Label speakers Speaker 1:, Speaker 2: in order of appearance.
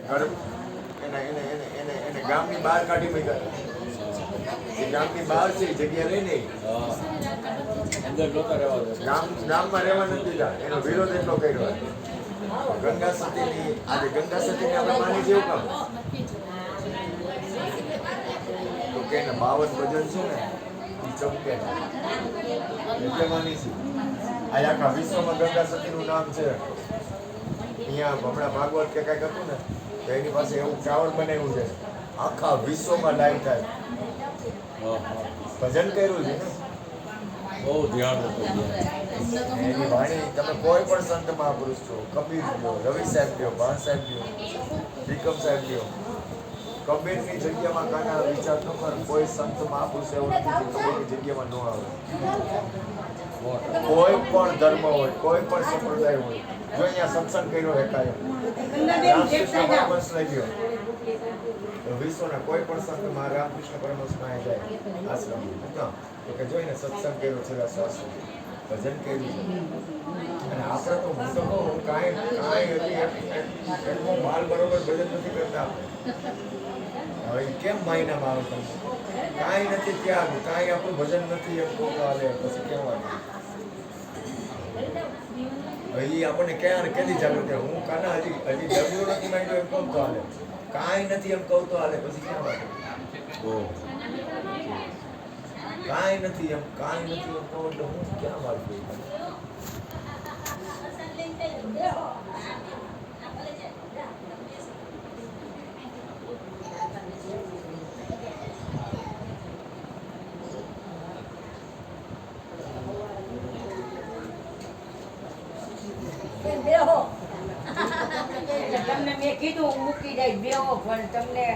Speaker 1: ઘર એને ગામની બહાર કાઢી મૂક્યા. એ ગામની બહાર છે, જગ્યા લઈ નહીં, ગામમાં રહેવા નથી દીધા. એનો વિરોધ એટલો કર્યો. ગંગા સતીની આજે ગંગા સતીને આપણે માની જેવું કામ તો કે 52 ભજન છે ને એ ચમકે એટલે માની છે. આ આખા વિશ્વમાં ગંગા સતીનું નામ છે. અહીંયા હમણાં ભાગવત કે કાંઈક હતું ને તો એની પાસે એવું ટાવર બનાવ્યું છે, આખા વિશ્વમાં લાઈવ થાય. ભજન કર્યું છે ને,
Speaker 2: બહુ ધ્યાન
Speaker 1: એની વાણી તમે કોઈ પણ સંત મહાપુરુષ છો, કબીર લ્યો, રવિ સાહેબ લ્યો, ભાન સાહેબ લ્યો, વિક્રમ સાહેબ લ્યો, કબીરની જગ્યામાં કાના વિચાર ન કર. કોઈ સંત મહાપુરુષ એવું નથી કે કબીરની જગ્યામાં ન આવે. કોઈ પણ ધર્મ હોય, કોઈ પણ સંપ્રદાય હોય, જો અહીંયા સત્સંગ કર્યો એકાય રામકૃષ્ણ પરમહંસ લઈ ગયો તો વિશ્વના કોઈ પણ સંત રામકૃષ્ણ પરમહંસ માં જાય આશ્રમ તો કે જોઈને સત્સંગ કર્યો છે, શ્વાસ ભજન કર્યું છે. અને આપણે તો હું તો કહું કાંઈ એટલું માલ બરોબર ભજન નથી કરતા. હવે કેમ માયનામાં આવે તમે? કાંઈ નથી ત્યાં, કાંઈ આપણું ભજન નથી એમ કહો તો હાલે, પછી કહેવાનું. હવે એ આપણને ક્યાં કેદી જાગૃત થાય? હું કાના હજી ડબલું નથી માંડ્યો એમ કહું તો હાલે, કાંઈ નથી એમ કહું તો હાલે, પછી ક્યાં વાત? કાંઈ નથી એમ કહું એટલે હું ક્યાં વાત કરું?
Speaker 3: તમને મેં કીધું મૂકી જાય બેહો, પણ તમને